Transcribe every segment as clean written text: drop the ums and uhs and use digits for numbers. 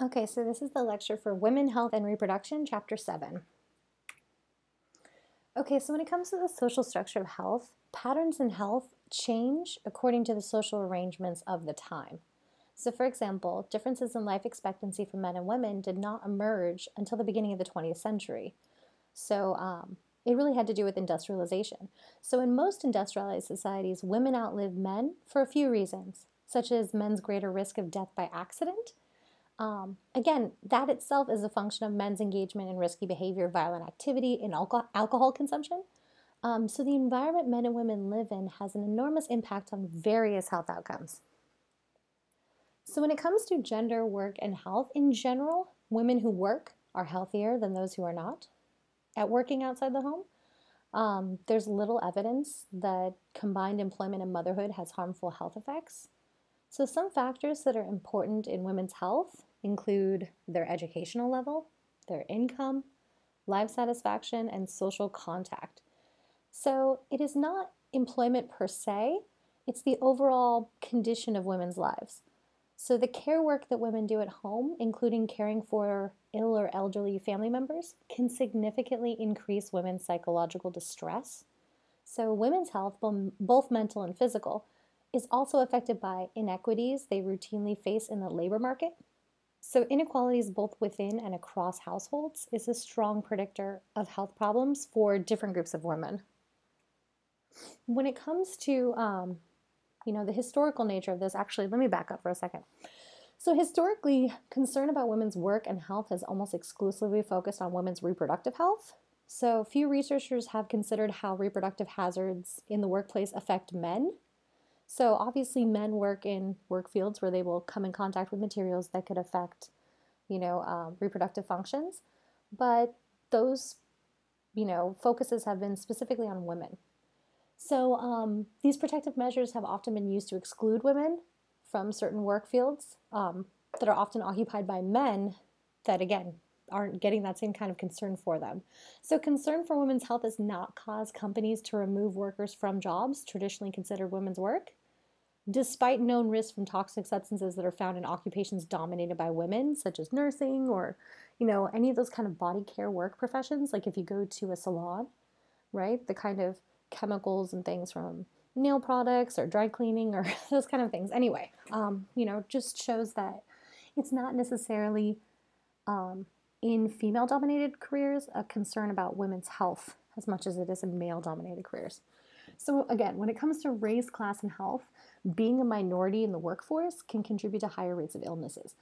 Okay, so this is the lecture for Women, Health, and Reproduction, Chapter 7. Okay, so when it comes to the social structure of health, patterns in health change according to the social arrangements of the time. So, for example, differences in life expectancy for men and women did not emerge until the beginning of the 20th century. So, it really had to do with industrialization. So, in most industrialized societies, women outlive men for a few reasons, such as men's greater risk of death by accident. Again, that itself is a function of men's engagement in risky behavior, violent activity, and alcohol consumption. So the environment men and women live in has an enormous impact on various health outcomes. So when it comes to gender, work, and health, in general, women who work are healthier than those who are not at working outside the home. There's little evidence that combined employment and motherhood has harmful health effects. So some factors that are important in women's health include their educational level, their income, life satisfaction, and social contact. So it is not employment per se, it's the overall condition of women's lives. So the care work that women do at home, including caring for ill or elderly family members, can significantly increase women's psychological distress. So women's health, both mental and physical, is also affected by inequities they routinely face in the labor market. So inequalities both within and across households is a strong predictor of health problems for different groups of women. When it comes to the historical nature of this, actually, let me back up for a second. So historically, concern about women's work and health has almost exclusively focused on women's reproductive health. So few researchers have considered how reproductive hazards in the workplace affect men. So obviously men work in work fields where they will come in contact with materials that could affect, reproductive functions. But those, focuses have been specifically on women. So these protective measures have often been used to exclude women from certain work fields that are often occupied by men that, again, aren't getting that same kind of concern for them. So concern for women's health has not caused companies to remove workers from jobs traditionally considered women's work, despite known risks from toxic substances that are found in occupations dominated by women, such as nursing or, any of those kind of body care work professions. Like if you go to a salon, right, the kind of chemicals and things from nail products or dry cleaning or those kind of things. Anyway, just shows that it's not necessarily in female-dominated careers a concern about women's health as much as it is in male-dominated careers. So again, when it comes to race, class, and health, being a minority in the workforce can contribute to higher rates of illnesses.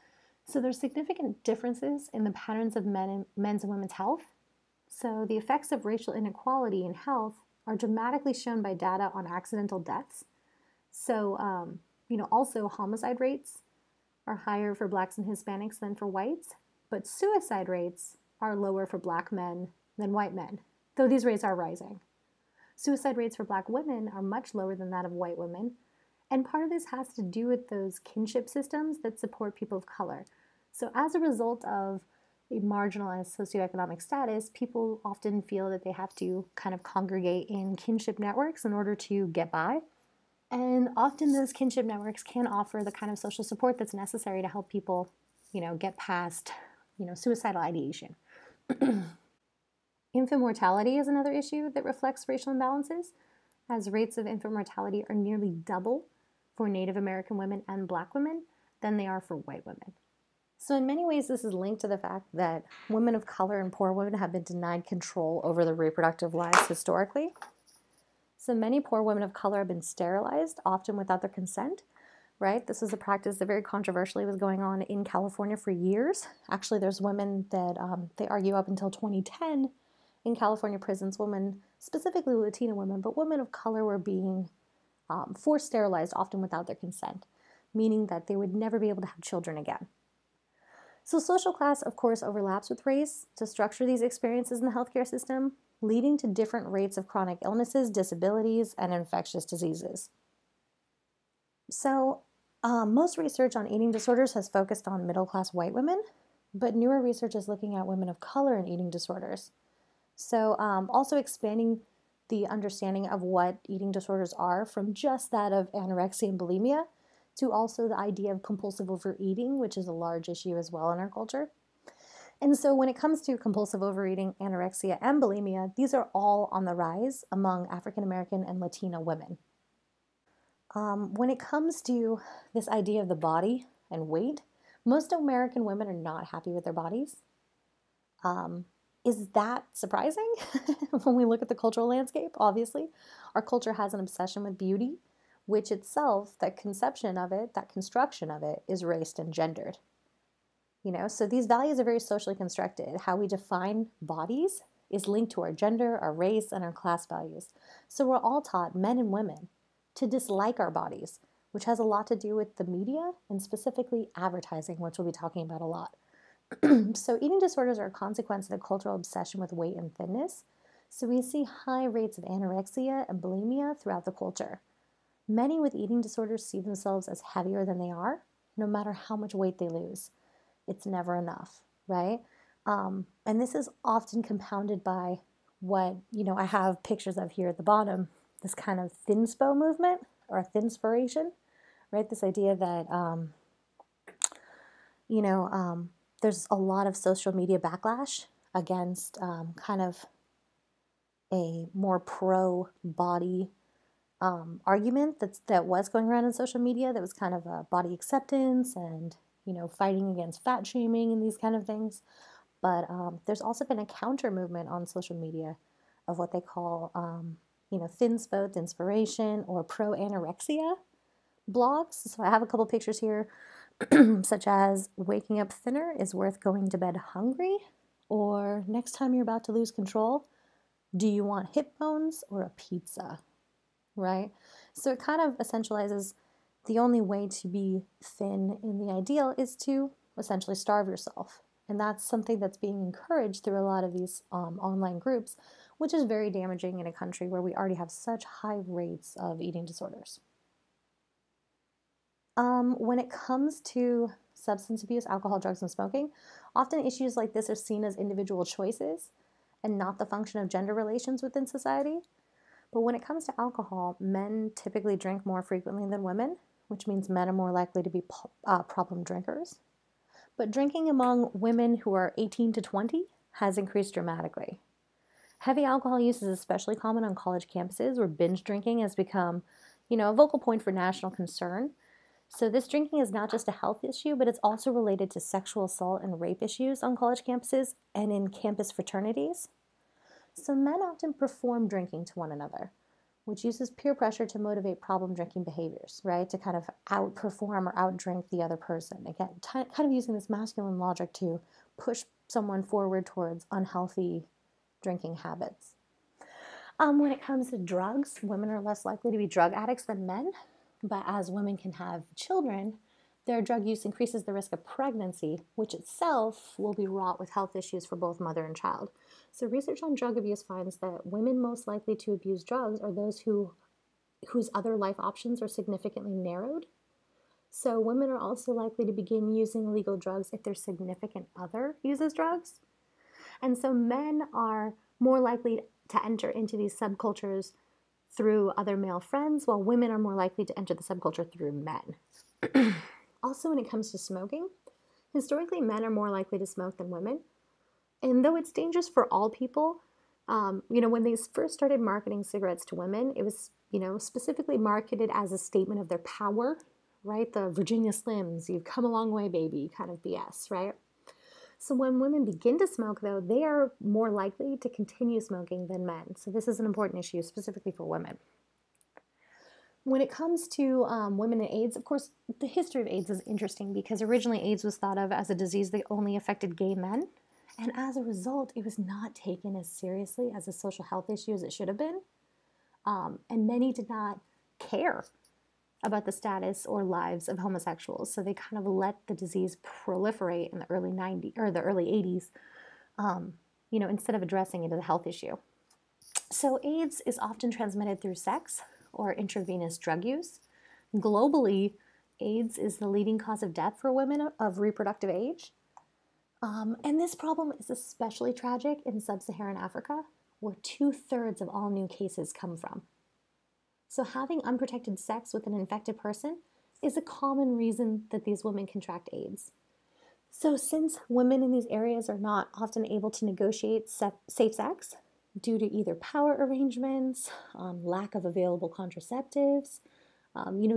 So there's significant differences in the patterns of men's and women's health. So the effects of racial inequality in health are dramatically shown by data on accidental deaths. So, also homicide rates are higher for blacks and Hispanics than for whites, but suicide rates are lower for black men than white men, though these rates are rising. Suicide rates for black women are much lower than that of white women, and part of this has to do with those kinship systems that support people of color. So as a result of a marginalized socioeconomic status, people often feel that they have to kind of congregate in kinship networks in order to get by. And often those kinship networks can offer the kind of social support that's necessary to help people, get past, suicidal ideation. Infant mortality is another issue that reflects racial imbalances, as rates of infant mortality are nearly double for Native American women and black women than they are for white women. So in many ways, this is linked to the fact that women of color and poor women have been denied control over their reproductive lives historically. So many poor women of color have been sterilized, often without their consent, right? This is a practice that very controversially was going on in California for years. Actually, there's women that they argue up until 2010 in California prisons, women, specifically Latina women, but women of color were being forced sterilized, often without their consent, meaning that they would never be able to have children again. So social class, of course, overlaps with race to structure these experiences in the healthcare system, leading to different rates of chronic illnesses, disabilities, and infectious diseases. So most research on eating disorders has focused on middle-class white women, but newer research is looking at women of color and eating disorders. So also expanding the understanding of what eating disorders are from just that of anorexia and bulimia to also the idea of compulsive overeating, which is a large issue as well in our culture. And so when it comes to compulsive overeating, anorexia, and bulimia, these are all on the rise among African American and Latina women. When it comes to this idea of the body and weight, most American women are not happy with their bodies. Is that surprising when we look at the cultural landscape? Obviously, our culture has an obsession with beauty, which itself, that conception of it, that construction of it, is raced and gendered. So these values are very socially constructed. How we define bodies is linked to our gender, our race, and our class values. So we're all taught, men and women, to dislike our bodies, which has a lot to do with the media and specifically advertising, which we'll be talking about a lot. So eating disorders are a consequence of the cultural obsession with weight and thinness. So we see high rates of anorexia and bulimia throughout the culture. Many with eating disorders see themselves as heavier than they are, no matter how much weight they lose. It's never enough, right? And this is often compounded by what, I have pictures of here at the bottom, this kind of thinspo movement or thinspiration, right? This idea that, there's a lot of social media backlash against kind of a more pro-body argument that was going around in social media that was kind of a body acceptance and, fighting against fat shaming and these kind of things. But there's also been a counter movement on social media of what they call, thinspo, thinspiration, or pro-anorexia blogs. So I have a couple pictures here, such as waking up thinner is worth going to bed hungry, or next time you're about to lose control, do you want hip bones or a pizza, right? So it kind of essentializes the only way to be thin in the ideal is to essentially starve yourself. And that's something that's being encouraged through a lot of these online groups, which is very damaging in a country where we already have such high rates of eating disorders. When it comes to substance abuse, alcohol, drugs, and smoking, often issues like this are seen as individual choices and not the function of gender relations within society. But when it comes to alcohol, men typically drink more frequently than women, which means men are more likely to be problem drinkers. But drinking among women who are 18 to 20 has increased dramatically. Heavy alcohol use is especially common on college campuses where binge drinking has become, a vocal point for national concern. So this drinking is not just a health issue, but it's also related to sexual assault and rape issues on college campuses and in campus fraternities. So men often perform drinking to one another, which uses peer pressure to motivate problem drinking behaviors, right? To kind of outperform or outdrink the other person. Again, kind of using this masculine logic to push someone forward towards unhealthy drinking habits. When it comes to drugs, women are less likely to be drug addicts than men, but as women can have children, their drug use increases the risk of pregnancy, which itself will be wrought with health issues for both mother and child. So research on drug abuse finds that women most likely to abuse drugs are those whose other life options are significantly narrowed. So women are also likely to begin using illegal drugs if their significant other uses drugs. And so men are more likely to enter into these subcultures through other male friends, while women are more likely to enter the subculture through men. Also, when it comes to smoking, historically, men are more likely to smoke than women. And though it's dangerous for all people, when they first started marketing cigarettes to women, it was, specifically marketed as a statement of their power, right? The Virginia Slims, you've come a long way, baby, kind of BS, right? So when women begin to smoke, though, they are more likely to continue smoking than men. So this is an important issue specifically for women. When it comes to women and AIDS, of course, the history of AIDS is interesting because originally AIDS was thought of as a disease that only affected gay men. And as a result, it was not taken as seriously as a social health issue as it should have been. And many did not care about the status or lives of homosexuals. So they kind of let the disease proliferate in the early 90s or the early 80s, instead of addressing it as a health issue. So AIDS is often transmitted through sex or intravenous drug use. Globally, AIDS is the leading cause of death for women of reproductive age. And this problem is especially tragic in sub-Saharan Africa, where 2/3 of all new cases come from. So having unprotected sex with an infected person is a common reason that these women contract AIDS. So since women in these areas are not often able to negotiate safe sex due to either power arrangements, lack of available contraceptives,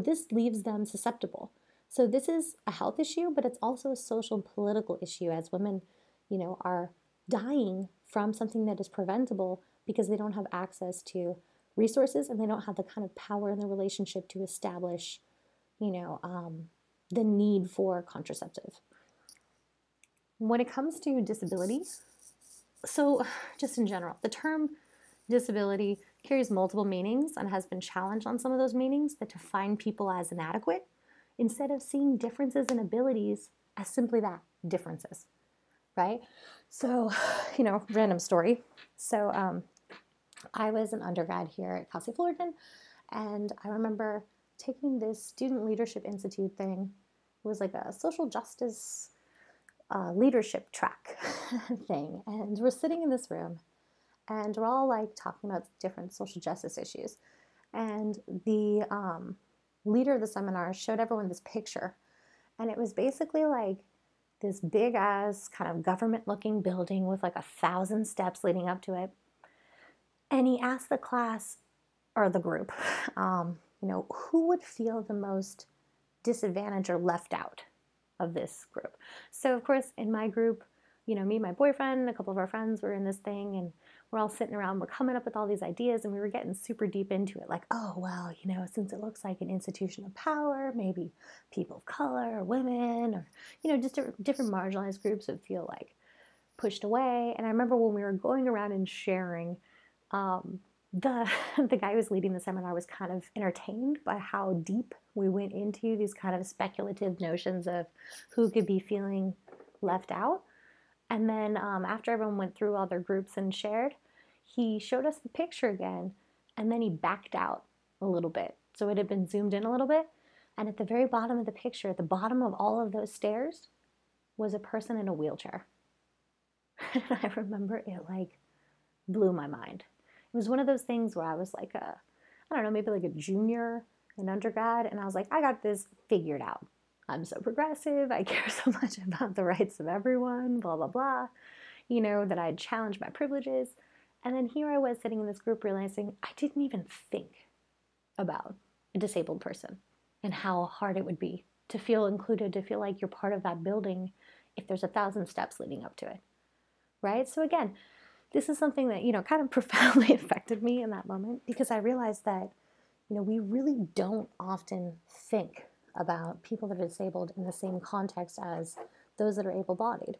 this leaves them susceptible. So this is a health issue, but it's also a social and political issue as women, are dying from something that is preventable because they don't have access to resources and they don't have the kind of power in the relationship to establish, the need for contraceptive. When it comes to disability, so just in general, the term disability carries multiple meanings and has been challenged on some of those meanings that define people as inadequate instead of seeing differences in abilities as simply that, differences, right? So, random story. So I was an undergrad here at Cal State Fullerton, and I remember taking this Student Leadership Institute thing. It was like a social justice leadership track thing. And we're sitting in this room and we're all like talking about different social justice issues. And the leader of the seminar showed everyone this picture. And it was basically like this big ass kind of government looking building with like 1,000 steps leading up to it. And he asked the class or the group, who would feel the most disadvantaged or left out of this group. So of course, in my group, me and my boyfriend, a couple of our friends were in this thing, and we're all sitting around, we're coming up with all these ideas, and we were getting super deep into it. Like, oh, well, since it looks like an institution of power, maybe people of color or women or, just different marginalized groups would feel like pushed away. And I remember when we were going around and sharing, the guy who was leading the seminar was kind of entertained by how deep we went into these kind of speculative notions of who could be feeling left out. And then after everyone went through all their groups and shared, he showed us the picture again, and then he backed out a little bit. So it had been zoomed in a little bit. And at the very bottom of the picture, at the bottom of all of those stairs, was a person in a wheelchair. And I remember it like blew my mind. It was one of those things where I was like maybe like a junior in undergrad, and I was like, I got this figured out. I'm so progressive. I care so much about the rights of everyone, blah, blah, blah, that I'd challenge my privileges. And then here I was sitting in this group realizing I didn't even think about a disabled person and how hard it would be to feel included, to feel like you're part of that building if there's 1,000 steps leading up to it, right? So again, this is something that, kind of profoundly affected me in that moment because I realized that, we really don't often think about people that are disabled in the same context as those that are able-bodied.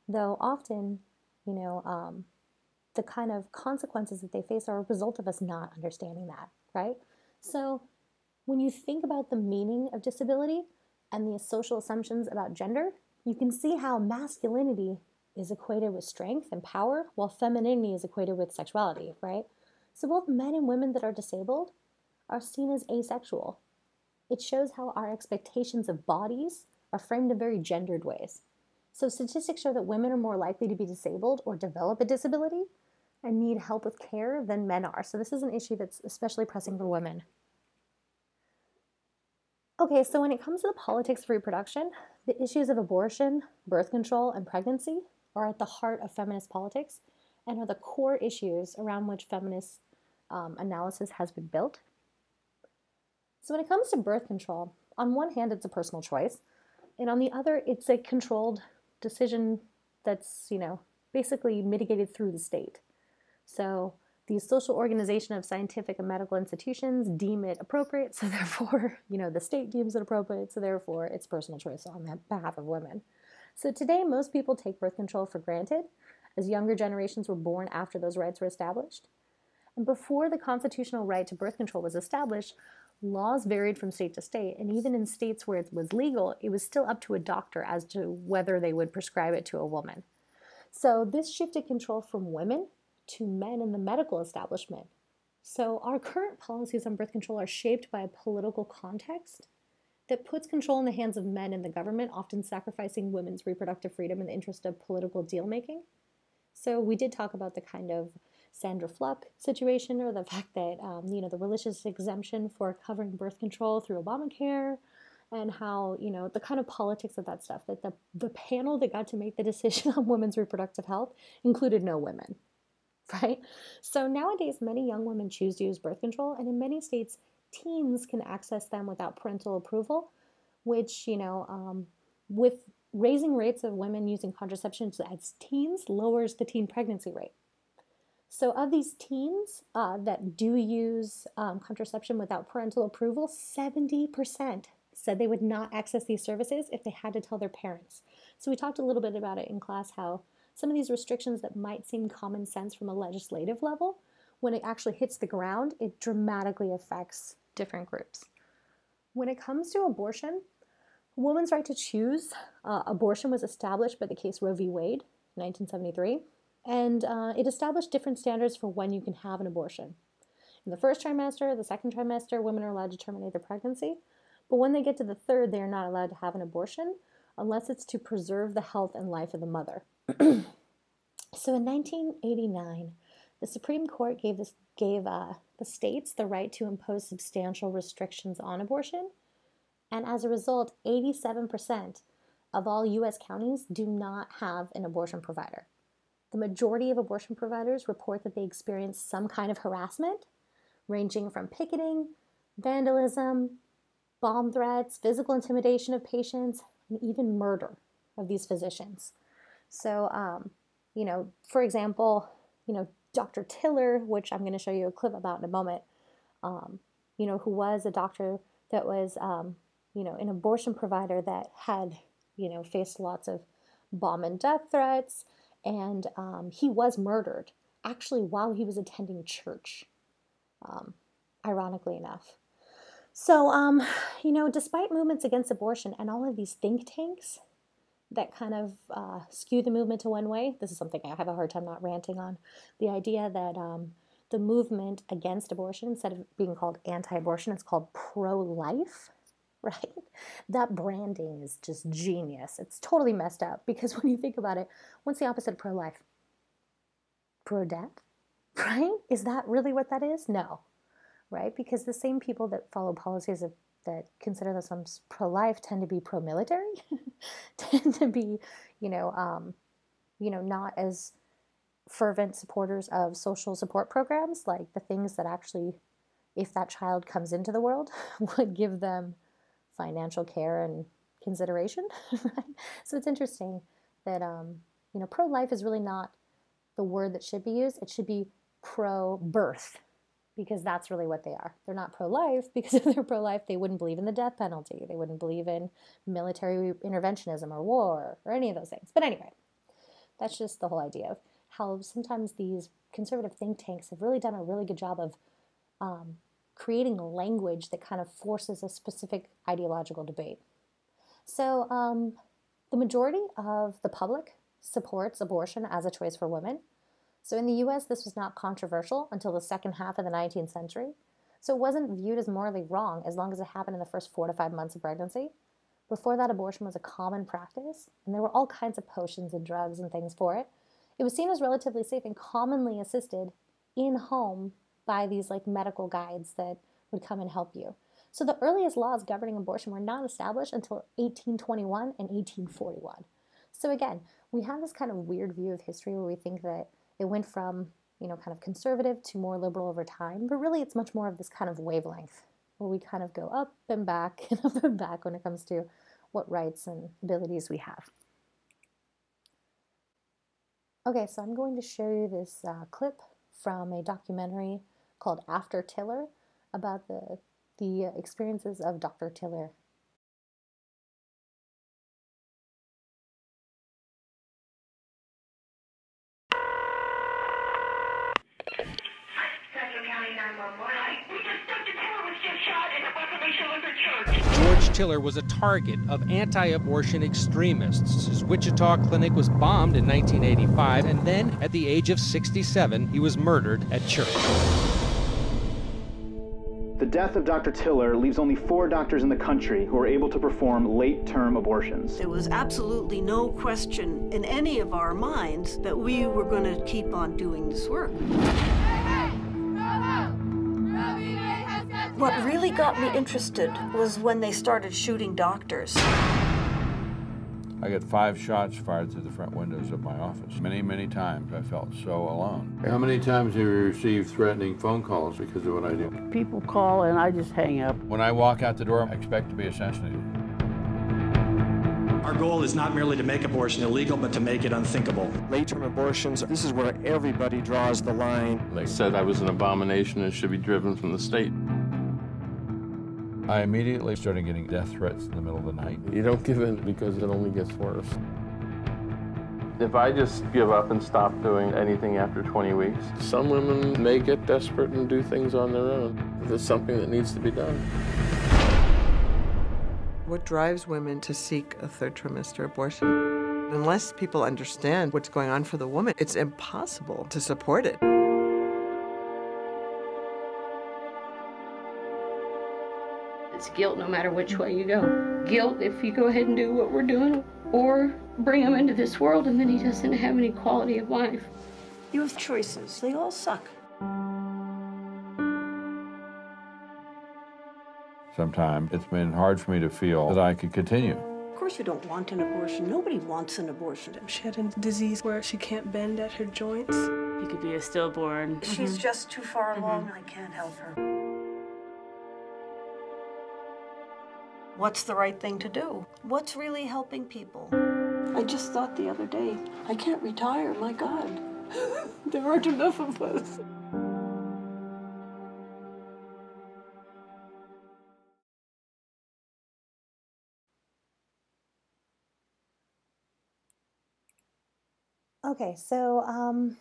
Though often, the kind of consequences that they face are a result of us not understanding that, right? So when you think about the meaning of disability and the social assumptions about gender, you can see how masculinity is equated with strength and power, while femininity is equated with sexuality, right? So both men and women that are disabled are seen as asexual. It shows how our expectations of bodies are framed in very gendered ways. So statistics show that women are more likely to be disabled or develop a disability and need help with care than men are. So this is an issue that's especially pressing for women. Okay, so when it comes to the politics of reproduction, the issues of abortion, birth control, and pregnancy are at the heart of feminist politics and are the core issues around which feminist analysis has been built. So when it comes to birth control, on one hand, it's a personal choice, and on the other, it's a controlled decision that's, basically mitigated through the state. So the social organization of scientific and medical institutions deem it appropriate, so therefore, the state deems it appropriate, so therefore, it's personal choice on behalf of women. So today, most people take birth control for granted, as younger generations were born after those rights were established. And before the constitutional right to birth control was established, laws varied from state to state, and even in states where it was legal, it was still up to a doctor as to whether they would prescribe it to a woman. So this shifted control from women to men in the medical establishment. So our current policies on birth control are shaped by a political context that puts control in the hands of men in the government, often sacrificing women's reproductive freedom in the interest of political deal-making. So we did talk about the kind of Sandra Fluck situation, or the fact that, the religious exemption for covering birth control through Obamacare, and how, you know, the kind of politics of that stuff, that the panel that got to make the decision on women's reproductive health included no women, right? So nowadays, many young women choose to use birth control, and in many states, teens can access them without parental approval, which, you know, with raising rates of women using contraception as teens lowers the teen pregnancy rate. So of these teens that do use contraception without parental approval, 70% said they would not access these services if they had to tell their parents. So we talked a little bit about it in class, how some of these restrictions that might seem common sense from a legislative level, when it actually hits the ground, it dramatically affects different groups. When it comes to abortion, a woman's right to choose abortion was established by the case Roe v. Wade, 1973, and it established different standards for when you can have an abortion. In the first trimester, the second trimester, women are allowed to terminate their pregnancy, but when they get to the third, they are not allowed to have an abortion unless it's to preserve the health and life of the mother. So in 1989, the Supreme Court gave the states the right to impose substantial restrictions on abortion, and as a result, 87% of all U.S. counties do not have an abortion provider. The majority of abortion providers report that they experience some kind of harassment, ranging from picketing, vandalism, bomb threats, physical intimidation of patients, and even murder of these physicians. So, you know, for example, you know, Dr. Tiller, which I'm going to show you a clip about in a moment, you know, who was a doctor that was, you know, an abortion provider that had, you know, faced lots of bomb and death threats, and he was murdered, actually, while he was attending church, ironically enough. So, you know, despite movements against abortion and all of these think tanks that kind of skew the movement to one way, this is something I have a hard time not ranting on, the idea that the movement against abortion, instead of being called anti-abortion, it's called pro-life, right? That branding is just genius. It's totally messed up, because when you think about it, what's the opposite of pro-life? Pro-death, right? Is that really what that is? No. Right? Because the same people that follow policies that consider themselves pro-life tend to be pro-military, tend to be, you know, not as fervent supporters of social support programs, like the things that actually, if that child comes into the world, would give them financial care and consideration. Right? So it's interesting that, you know, pro-life is really not the word that should be used. It should be pro-birth, because that's really what they are. They're not pro-life, because if they're pro-life, they wouldn't believe in the death penalty. They wouldn't believe in military interventionism or war or any of those things. But anyway, that's just the whole idea of how sometimes these conservative think tanks have really done a really good job of creating language that kind of forces a specific ideological debate. So the majority of the public supports abortion as a choice for women. So in the U.S., this was not controversial until the second half of the 19th century. So it wasn't viewed as morally wrong as long as it happened in the first 4 to 5 months of pregnancy. Before that, abortion was a common practice, and there were all kinds of potions and drugs and things for it. It was seen as relatively safe and commonly assisted in home by these like medical guides that would come and help you. So the earliest laws governing abortion were not established until 1821 and 1841. So again, we have this kind of weird view of history where we think that it went from, you know, kind of conservative to more liberal over time, but really it's much more of this kind of wavelength where we kind of go up and back and up and back when it comes to what rights and abilities we have. Okay, so I'm going to show you this clip from a documentary called After Tiller about the experiences of Dr. Tiller. George Tiller was a target of anti-abortion extremists. His Wichita clinic was bombed in 1985, and then, at the age of 67, he was murdered at church. The death of Dr. Tiller leaves only 4 doctors in the country who are able to perform late-term abortions. There was absolutely no question in any of our minds that we were going to keep on doing this work. Hey, hey! Roe v. Wade has got What really got me interested was when they started shooting doctors. I got 5 shots fired through the front windows of my office. Many, many times I felt so alone. How many times have you received threatening phone calls because of what I do? People call and I just hang up. When I walk out the door, I expect to be assassinated. Our goal is not merely to make abortion illegal, but to make it unthinkable. Late-term abortions, this is where everybody draws the line. They said I was an abomination and should be driven from the state. I immediately started getting death threats in the middle of the night. You don't give in because it only gets worse. If I just give up and stop doing anything after 20 weeks, some women may get desperate and do things on their own. If there's something that needs to be done. What drives women to seek a third trimester abortion? Unless people understand what's going on for the woman, it's impossible to support it. It's guilt no matter which way you go. Guilt if you go ahead and do what we're doing, or bring him into this world and then he doesn't have any quality of life. You have choices. They all suck. Sometimes it's been hard for me to feel that I could continue. Of course you don't want an abortion. Nobody wants an abortion. She had a disease where she can't bend at her joints. He could be a stillborn. She's just too far along. I can't help her. What's the right thing to do? What's really helping people? I just thought the other day, I can't retire, my God. There aren't enough of us. Okay, so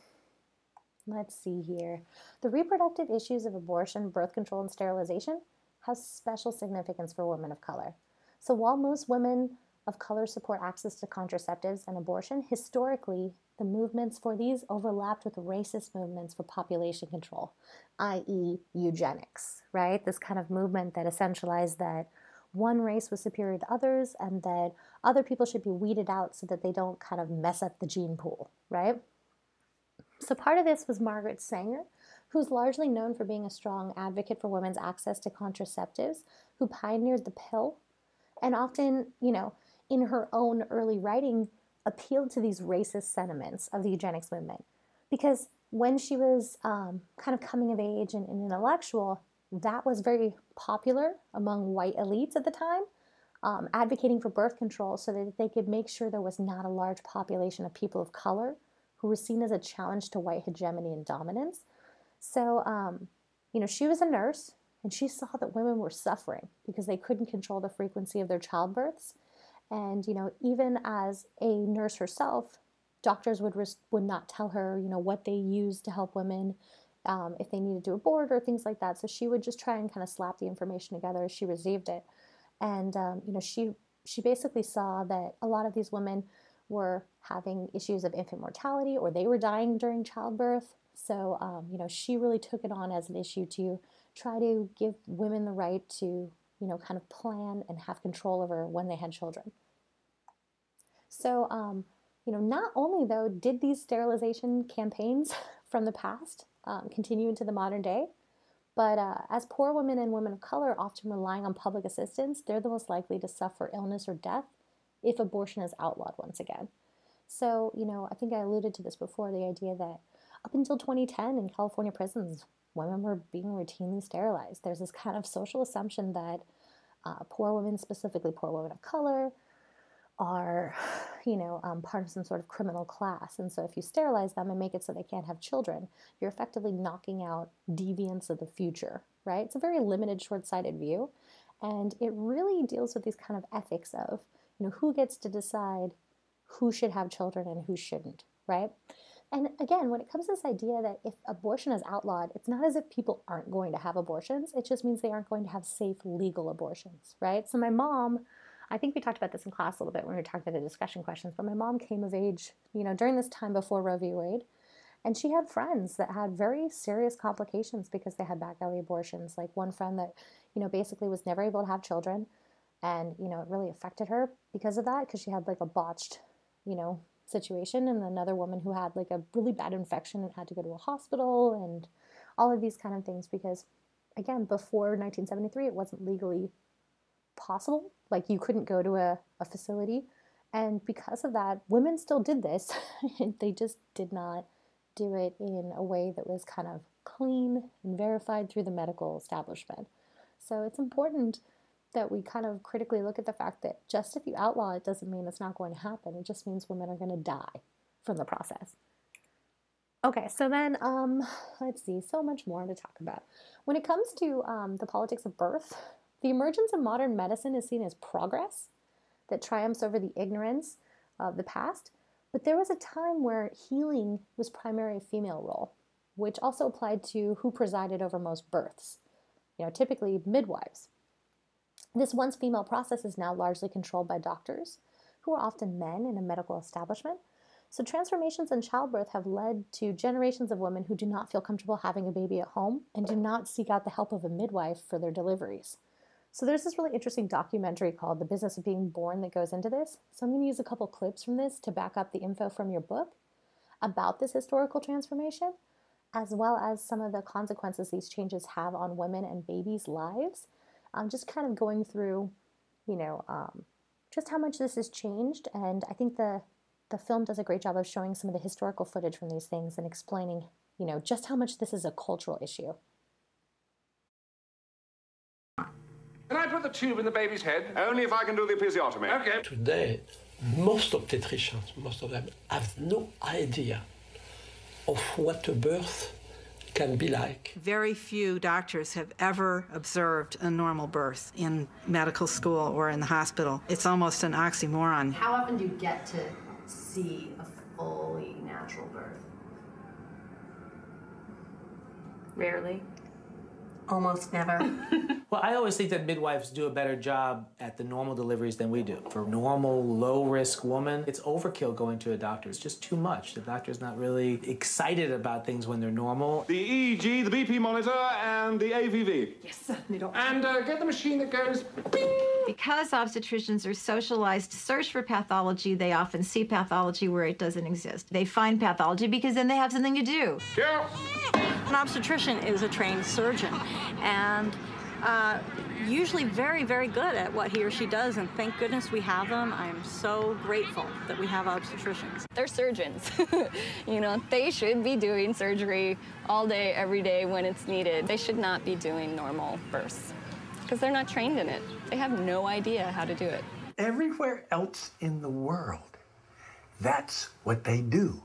let's see here. The reproductive issues of abortion, birth control, and sterilization has special significance for women of color. So while most women of color support access to contraceptives and abortion, historically, the movements for these overlapped with racist movements for population control, i.e. eugenics, right? This kind of movement that essentialized that one race was superior to others and that other people should be weeded out so that they don't kind of mess up the gene pool, right? So part of this was Margaret Sanger, who's largely known for being a strong advocate for women's access to contraceptives, who pioneered the pill, and often, in her own early writing, appealed to these racist sentiments of the eugenics movement. Because when she was kind of coming of age and an intellectual, that was very popular among white elites at the time, advocating for birth control so that they could make sure there was not a large population of people of color who were seen as a challenge to white hegemony and dominance. So, she was a nurse, and she saw that women were suffering because they couldn't control the frequency of their childbirths. And, even as a nurse herself, doctors would not tell her, what they used to help women if they needed to abort or things like that. So she would just try and kind of slap the information together as she received it. And, she basically saw that a lot of these women were having issues of infant mortality or they were dying during childbirth. So, she really took it on as an issue to try to give women the right to, kind of plan and have control over when they had children. So, not only, though, did these sterilization campaigns from the past continue into the modern day, but as poor women and women of color often relying on public assistance, they're the most likely to suffer illness or death if abortion is outlawed once again. So, I think I alluded to this before, the idea that up until 2010 in California prisons, women were being routinely sterilized. There's this kind of social assumption that poor women, specifically poor women of color, are, part of some sort of criminal class. And so if you sterilize them and make it so they can't have children, you're effectively knocking out deviants of the future, right? It's a very limited, short-sighted view. And it really deals with these kind of ethics of, who gets to decide who should have children and who shouldn't, right? And again, when it comes to this idea that if abortion is outlawed, it's not as if people aren't going to have abortions. It just means they aren't going to have safe, legal abortions, right? So my mom, I think we talked about this in class a little bit when we were talking about the discussion questions, but my mom came of age, during this time before Roe v. Wade, and she had friends that had very serious complications because they had back alley abortions. Like one friend that, basically was never able to have children, and, it really affected her because of that, because she had like a botched, situation, and another woman who had like a really bad infection and had to go to a hospital, and all of these kind of things because again, before 1973, it wasn't legally possible. Like, you couldn't go to a facility. And because of that, women still did this. They just did not do it in a way that was kind of clean and verified through the medical establishment. So it's important that we kind of critically look at the fact that just if you outlaw it doesn't mean it's not going to happen. It just means women are going to die from the process. Okay, so then let's see, so much more to talk about. When it comes to the politics of birth, the emergence of modern medicine is seen as progress that triumphs over the ignorance of the past. But there was a time where healing was primarily a female role, which also applied to who presided over most births, typically midwives. This once female process is now largely controlled by doctors, who are often men in a medical establishment. So transformations in childbirth have led to generations of women who do not feel comfortable having a baby at home and do not seek out the help of a midwife for their deliveries. So there's this really interesting documentary called The Business of Being Born that goes into this. So I'm going to use a couple clips from this to back up the info from your book about this historical transformation, as well as some of the consequences these changes have on women and babies' lives. I'm just kind of going through, just how much this has changed. And I think the film does a great job of showing some of the historical footage from these things and explaining, just how much this is a cultural issue. Can I put the tube in the baby's head? Only if I can do the episiotomy. Okay. Today, most obstetricians, most of them, have no idea of what a birth can be like. Very few doctors have ever observed a normal birth in medical school or in the hospital. It's almost an oxymoron. How often do you get to see a fully natural birth? Rarely. Almost never. Well, I always think that midwives do a better job at the normal deliveries than we do. For a normal, low-risk woman, it's overkill going to a doctor. It's just too much. The doctor's not really excited about things when they're normal. The EEG, the BP monitor, and the AVV. Yes, doctor. And get the machine that goes bing! Because obstetricians are socialized to search for pathology, they often see pathology where it doesn't exist. They find pathology because then they have something to do. Yeah. An obstetrician is a trained surgeon and usually very, very good at what he or she does, and thank goodness we have them. I'm so grateful that we have obstetricians. They're surgeons. They should be doing surgery all day, every day when it's needed. They should not be doing normal births because they're not trained in it. They have no idea how to do it. Everywhere else in the world, that's what they do.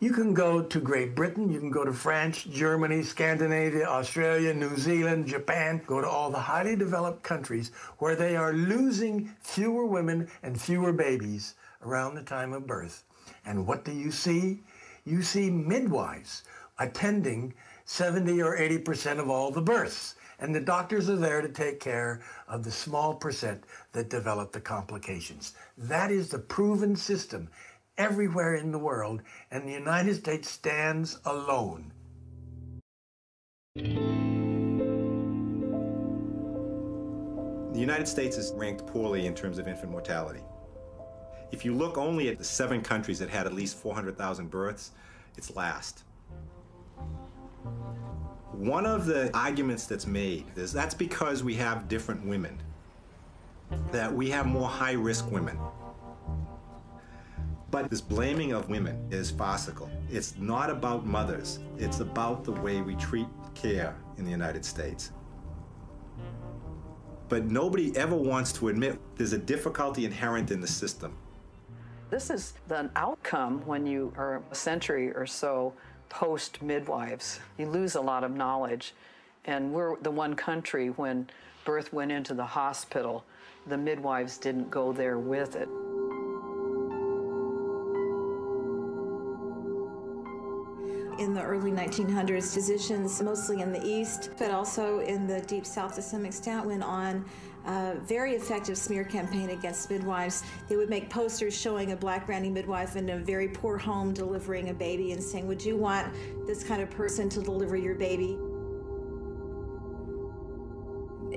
You can go to Great Britain, you can go to France, Germany, Scandinavia, Australia, New Zealand, Japan, go to all the highly developed countries where they are losing fewer women and fewer babies around the time of birth. And what do you see? You see midwives attending 70 or 80% of all the births. And the doctors are there to take care of the small percent that develop the complications. That is the proven system everywhere in the world, and the United States stands alone. The United States is ranked poorly in terms of infant mortality. If you look only at the 7 countries that had at least 400,000 births, it's last. One of the arguments that's made is that's because we have different women, that we have more high-risk women. But this blaming of women is farcical. It's not about mothers. It's about the way we treat care in the United States. But nobody ever wants to admit there's a difficulty inherent in the system. This is the outcome when you are a century or so post-midwives. You lose a lot of knowledge. And we're the one country when birth went into the hospital, the midwives didn't go there with it. In the early 1900s, physicians, mostly in the East, but also in the Deep South to some extent, went on a very effective smear campaign against midwives. They would make posters showing a black granny midwife in a very poor home delivering a baby and saying, "Would you want this kind of person to deliver your baby?"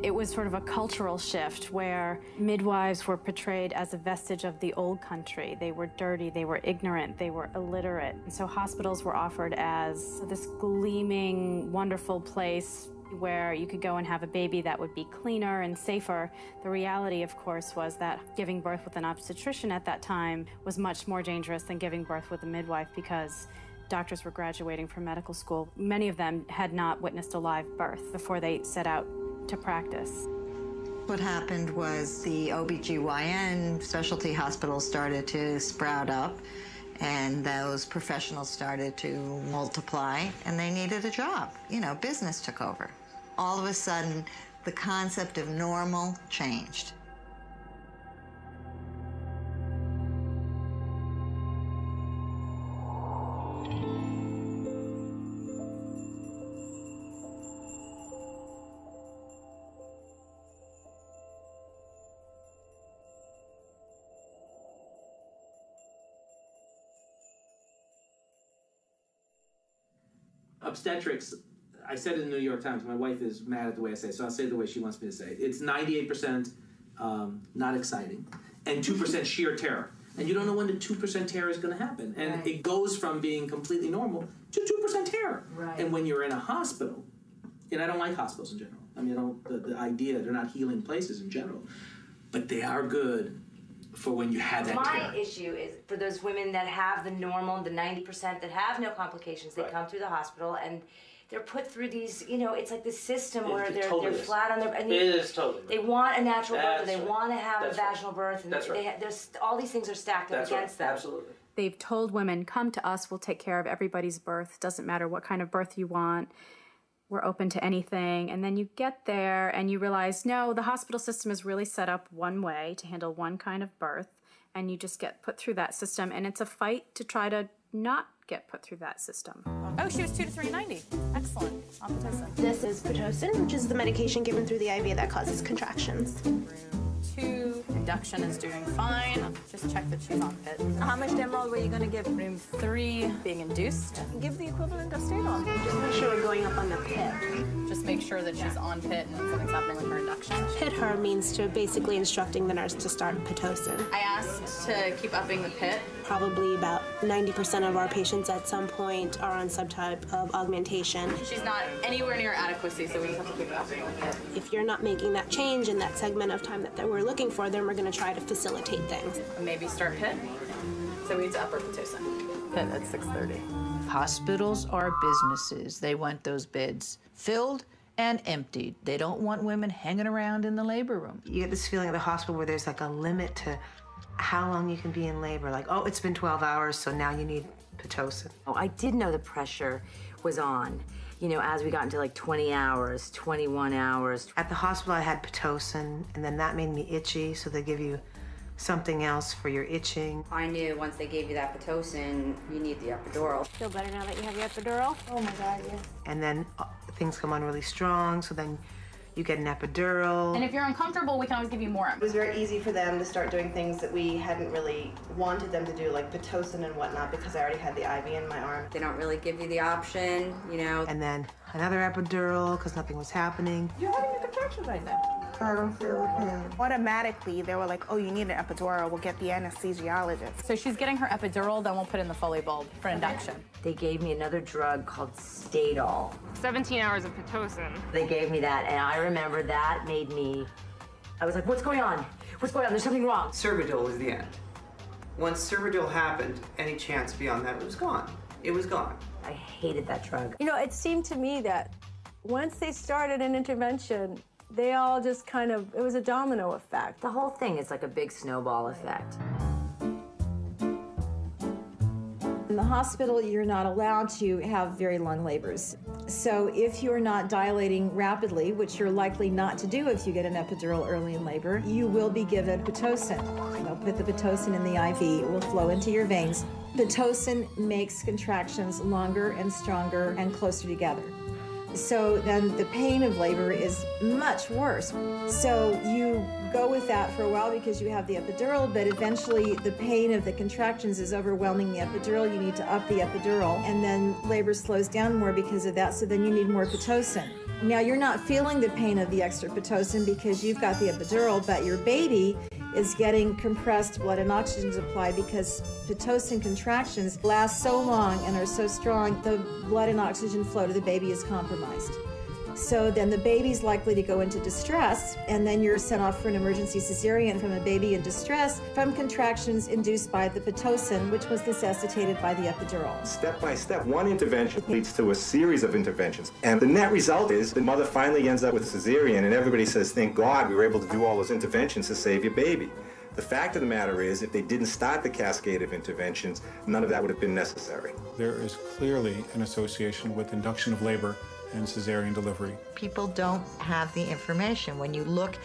It was sort of a cultural shift where midwives were portrayed as a vestige of the old country. They were dirty, they were ignorant, they were illiterate. And so hospitals were offered as this gleaming, wonderful place where you could go and have a baby that would be cleaner and safer. The reality, of course, was that giving birth with an obstetrician at that time was much more dangerous than giving birth with a midwife because doctors were graduating from medical school. Many of them had not witnessed a live birth before they set out to practice. What happened was the OBGYN specialty hospitals started to sprout up, and those professionals started to multiply, and they needed a job. You know, business took over. All of a sudden, the concept of normal changed. Obstetrics, I said it in the New York Times, my wife is mad at the way I say it, so I'll say it the way she wants me to say it. It's 98% not exciting, and 2% sheer terror. And you don't know when the 2% terror is going to happen. And Right. it goes from being completely normal to 2% terror. Right. And when you're in a hospital, and I don't like hospitals in general. I mean, the idea, they're not healing places in general. But they are good for when you have that terror. My issue is for those women that have the normal, the 90% that have no complications, they come through the hospital and they're put through these, you know, it's like this system where they're flat on their... And It is totally. They want a natural birth, or they That's want to have That's a vaginal birth, and That's right. there's all these things are stacked up against them. Absolutely. They've told women, come to us, we'll take care of everybody's birth. Doesn't matter what kind of birth you want. We're open to anything. And then you get there and you realize, no, the hospital system is really set up one way to handle one kind of birth. And you just get put through that system. And it's a fight to try to not get put through that system. Oh, she was 2 to 390. Excellent. On Pitocin. This is Pitocin, which is the medication given through the IV that causes contractions. Room 2, induction is doing fine. Just check that she's on pit. How much Demerol were you going to give? Room 3, being induced. Give the equivalent of Stadol. Just make sure we're going up on the pit. Just make sure that she's on pit and something's happening with her induction. Pit her means to basically instructing the nurse to start Pitocin. I asked to keep upping the pit. Probably about 90% of our patients at some point are on some type of augmentation. She's not anywhere near adequacy, so we just have to keep upping the pit. If you're not making that change in that segment of time that we're looking for, then we're going to try to facilitate things. Maybe start pit. So we need to upper Pitocin. Pit at 6:30. Hospitals are businesses. They want those beds filled and emptied. They don't want women hanging around in the labor room. You get this feeling at the hospital where there's like a limit to how long you can be in labor. Like, oh, it's been 12 hours, so now you need Pitocin. Oh, I did know the pressure was on, you know, as we got into like 20 hours, 21 hours. At the hospital, I had Pitocin, and then that made me itchy, so they give you something else for your itching. I knew once they gave you that Pitocin, you need the epidural. Feel better now that you have your epidural? Oh my God, yes. And then things come on really strong, so then you get an epidural. And if you're uncomfortable, we can always give you more. It was very easy for them to start doing things that we hadn't really wanted them to do, like Pitocin and whatnot, because I already had the IV in my arm. They don't really give you the option, you know. And then another epidural, because nothing was happening. You're having a contraction right now. I don't feel pain. Automatically, they were like, oh, you need an epidural. We'll get the anesthesiologist. So she's getting her epidural, then we'll put in the Foley bulb for induction. They gave me another drug called Stadol. 17 hours of Pitocin. They gave me that, and I remember that made me, I was like, what's going on? What's going on? There's something wrong. Cervidil was the end. Once Cervidil happened, any chance beyond that was gone. It was gone. I hated that drug. You know, it seemed to me that once they started an intervention, they all just kind of, it was a domino effect. The whole thing is like a big snowball effect. In the hospital, you're not allowed to have very long labors. So if you're not dilating rapidly, which you're likely not to do if you get an epidural early in labor, you will be given Pitocin. They'll put the Pitocin in the IV. It will flow into your veins. Pitocin makes contractions longer and stronger and closer together. So then the pain of labor is much worse. So you go with that for a while because you have the epidural, but eventually the pain of the contractions is overwhelming the epidural. You need to up the epidural, and then labor slows down more because of that, so then you need more Pitocin. Now you're not feeling the pain of the extra Pitocin because you've got the epidural, but your baby is getting compressed blood and oxygen supply because Pitocin contractions last so long and are so strong, the blood and oxygen flow to the baby is compromised. So then the baby's likely to go into distress, and then you're sent off for an emergency cesarean from a baby in distress from contractions induced by the Pitocin, which was necessitated by the epidural. Step by step, one intervention leads to a series of interventions. And the net result is the mother finally ends up with a cesarean, and everybody says, thank God we were able to do all those interventions to save your baby. The fact of the matter is, if they didn't start the cascade of interventions, none of that would have been necessary. There is clearly an association with induction of labor and cesarean delivery. People don't have the information. When you look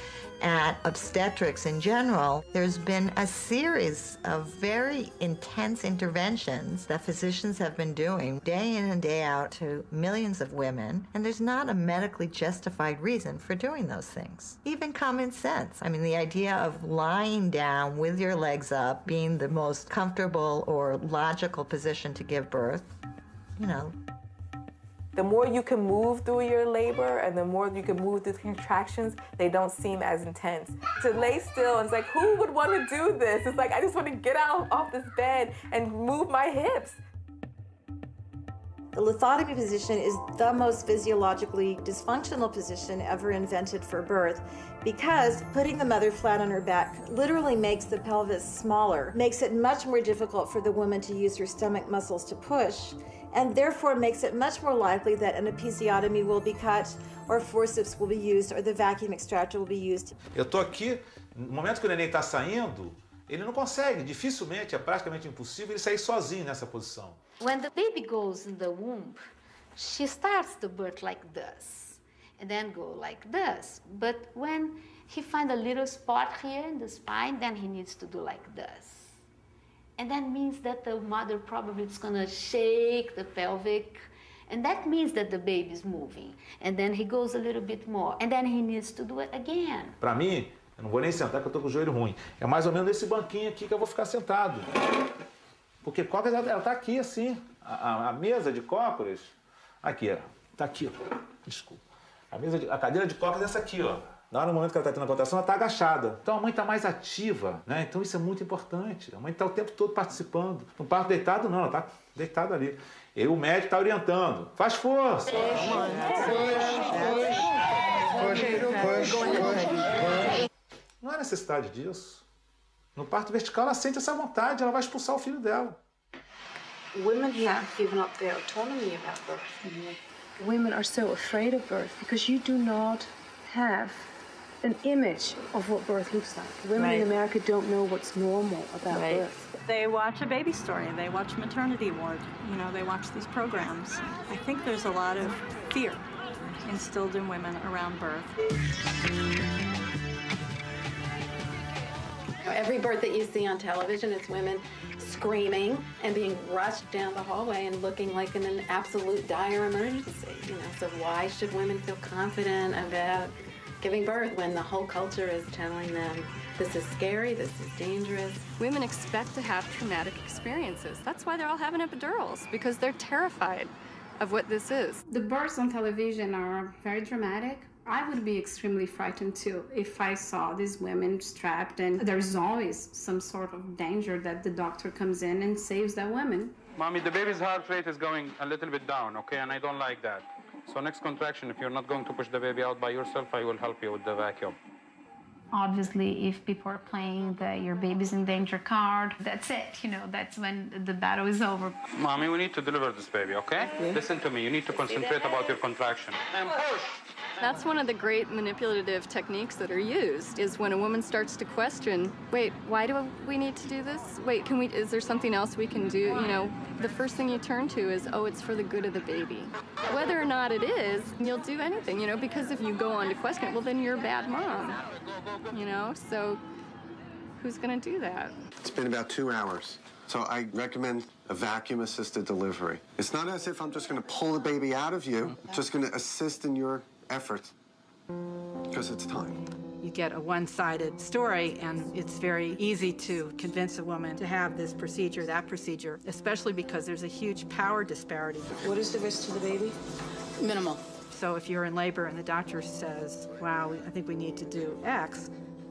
at obstetrics in general, there's been a series of very intense interventions that physicians have been doing day in and day out to millions of women, and there's not a medically justified reason for doing those things. Even common sense. I mean, the idea of lying down with your legs up being the most comfortable or logical position to give birth, you know. The more you can move through your labor and the more you can move through contractions, they don't seem as intense. To lay still, and it's like, who would want to do this? It's like, I just want to get out off this bed and move my hips. The lithotomy position is the most physiologically dysfunctional position ever invented for birth because putting the mother flat on her back literally makes the pelvis smaller, makes it much more difficult for the woman to use her stomach muscles to push, and therefore makes it much more likely that an episiotomy will be cut or forceps will be used or the vacuum extractor will be used. Eu tô aqui, no momento que o neném está saindo, ele não consegue, dificilmente, é praticamente impossível ele sair sozinho nessa posição. When the baby goes in the womb, she starts the birth like this, and then go like this. But when he finds a little spot here in the spine, then he needs to do like this. And that means that the mother probably is going to shake the pelvic, and that means that the baby is moving. And then he goes a little bit more, and then he needs to do it again. Para mim, eu não vou nem sentar porque eu tô com o joelho ruim. É mais ou menos nesse banquinho aqui que eu vou ficar sentado. Porque cócoras, ela tá aqui assim. A mesa de cócoras, aqui, ó. Tá aqui, ó. Desculpa. A cadeira de cócoras é essa aqui, ó. Lá no momento que ela está tendo a contração, ela está agachada. Então a mãe está mais ativa, né? Então isso é muito importante. A mãe está o tempo todo participando. Não parto deitado, não, ela está deitada ali. E o médico está orientando. Faz força! Não há necessidade disso. No parto vertical, ela sente essa vontade, ela vai expulsar o filho dela. Women have given up their autonomy about birth. Women are so afraid of birth because you do not have an image of what birth looks like. Women in America don't know what's normal about birth. They watch A Baby Story, they watch Maternity Ward, you know, they watch these programs. I think there's a lot of fear instilled in women around birth. Every birth that you see on television is women screaming and being rushed down the hallway and looking like in an absolute dire emergency. You know, so why should women feel confident about giving birth when the whole culture is telling them this is scary, this is dangerous? Women expect to have traumatic experiences. That's why they're all having epidurals, because they're terrified of what this is. The births on television are very dramatic. I would be extremely frightened too if I saw these women strapped, and there's always some sort of danger that the doctor comes in and saves that woman. Mommy, the baby's heart rate is going a little bit down, okay? And I don't like that. So next contraction, if you're not going to push the baby out by yourself, I will help you with the vacuum. Obviously, if people are playing the your baby's in danger card, that's it. You know, that's when the battle is over. Mommy, we need to deliver this baby, okay? Listen to me. You need to concentrate about your contraction. And push! That's one of the great manipulative techniques that are used, is when a woman starts to question, wait, why do we need to do this? Wait, is there something else we can do? You know, the first thing you turn to is, oh, it's for the good of the baby. Whether or not it is, you'll do anything, you know, because if you go on to question it, well, then you're a bad mom, you know? So who's gonna do that? It's been about 2 hours. So I recommend a vacuum-assisted delivery. It's not as if I'm just gonna pull the baby out of you, I'm just gonna assist in your efforts, because it's time. You get a one-sided story, and it's very easy to convince a woman to have this procedure, that procedure, especially because there's a huge power disparity. What is the risk to the baby? Minimal. So if you're in labor and the doctor says, wow, I think we need to do X,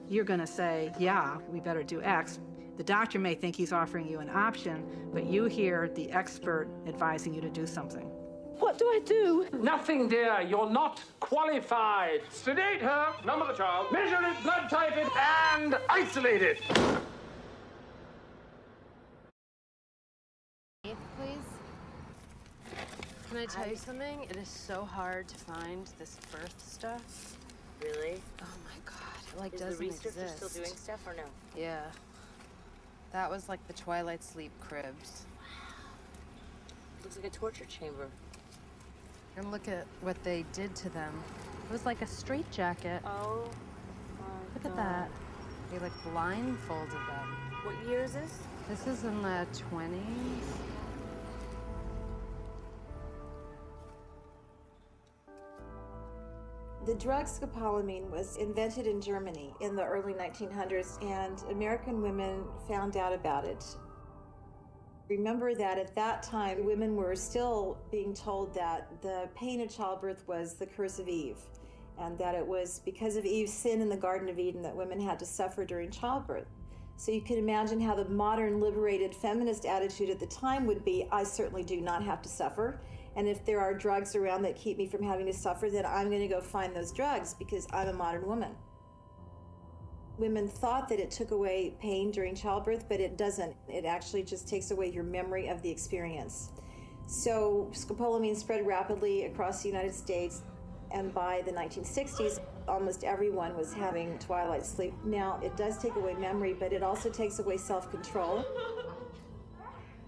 you're going to say, yeah, we better do X. The doctor may think he's offering you an option, but you hear the expert advising you to do something. What do I do? Nothing, dear. You're not qualified. Sedate her, number the child, measure it, blood type it, and isolate it. Please. Can I tell you something? It is so hard to find this birth stuff. Really? Oh my god, it like Is doesn't the researcher exist. still doing stuff or no? Yeah. That was like the Twilight Sleep cribs. Looks like a torture chamber. And look at what they did to them. It was like a straitjacket. Oh Look at that. They like blindfolded them. What year is this? This is in the 20s. The drug scopolamine was invented in Germany in the early 1900s, and American women found out about it. Remember that at that time, women were still being told that the pain of childbirth was the curse of Eve, and that it was because of Eve's sin in the Garden of Eden that women had to suffer during childbirth. So you can imagine how the modern liberated feminist attitude at the time would be, I certainly do not have to suffer. And if there are drugs around that keep me from having to suffer, then I'm going to go find those drugs because I'm a modern woman. Women thought that it took away pain during childbirth, but it doesn't. It actually just takes away your memory of the experience. So scopolamine spread rapidly across the United States, and by the 1960s, almost everyone was having twilight sleep. Now, it does take away memory, but it also takes away self-control.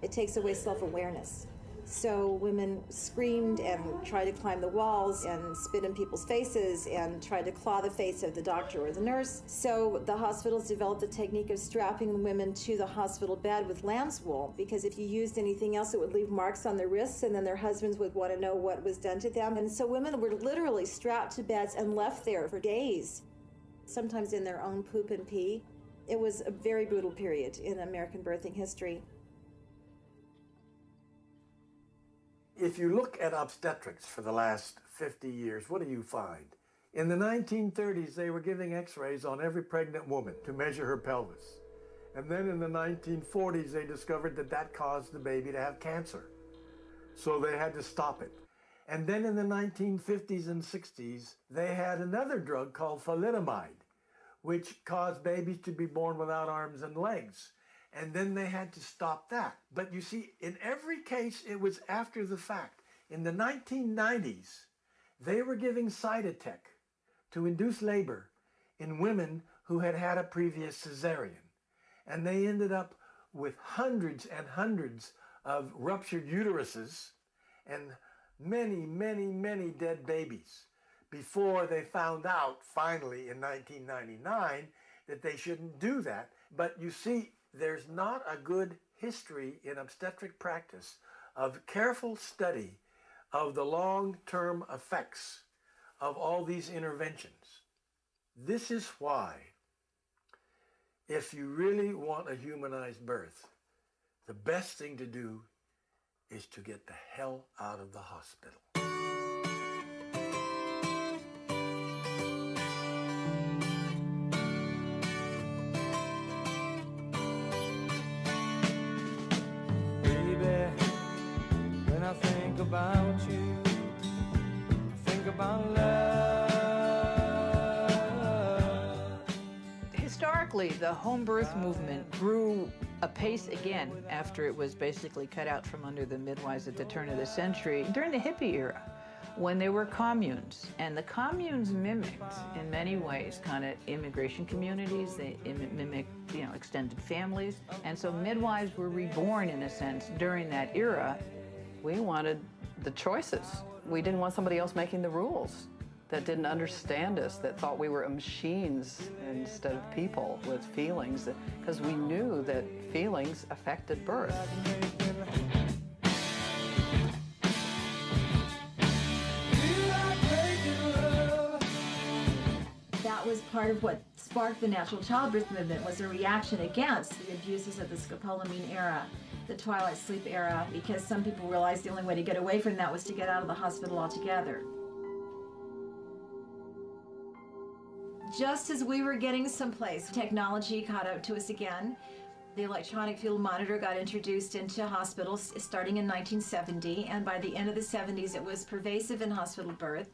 It takes away self-awareness. So women screamed and tried to climb the walls and spit in people's faces and tried to claw the face of the doctor or the nurse. So the hospitals developed the technique of strapping the women to the hospital bed with lamb's wool, because if you used anything else, it would leave marks on their wrists, and then their husbands would want to know what was done to them. And so women were literally strapped to beds and left there for days, sometimes in their own poop and pee. It was a very brutal period in American birthing history. If you look at obstetrics for the last 50 years, what do you find? In the 1930s, they were giving x-rays on every pregnant woman to measure her pelvis. And then in the 1940s, they discovered that that caused the baby to have cancer. So they had to stop it. And then in the 1950s and 60s, they had another drug called thalidomide, which caused babies to be born without arms and legs. And then they had to stop that. But you see, in every case, it was after the fact. In the 1990s, they were giving Cytotec to induce labor in women who had had a previous cesarean. And they ended up with hundreds and hundreds of ruptured uteruses and many, many, many dead babies before they found out, finally, in 1999, that they shouldn't do that. But you see, there's not a good history in obstetric practice of careful study of the long-term effects of all these interventions. This is why, if you really want a humanized birth, the best thing to do is to get the hell out of the hospital. I think about you, I think about love. Historically, the home birth movement grew apace again after it was basically cut out from under the midwives at the turn of the century during the hippie era, when there were communes. And the communes mimicked, in many ways, kind of immigration communities. They mimicked, extended families. And so midwives were reborn, in a sense, during that era. We wanted the choices. We didn't want somebody else making the rules that didn't understand us, that thought we were machines instead of people with feelings, because we knew that feelings affected birth. That was part of what sparked the natural childbirth movement, was a reaction against the abuses of the scopolamine era, the twilight sleep era, because some people realized the only way to get away from that was to get out of the hospital altogether. Just as we were getting someplace, technology caught up to us again. The electronic field monitor got introduced into hospitals starting in 1970, and by the end of the 70s it was pervasive in hospital birth,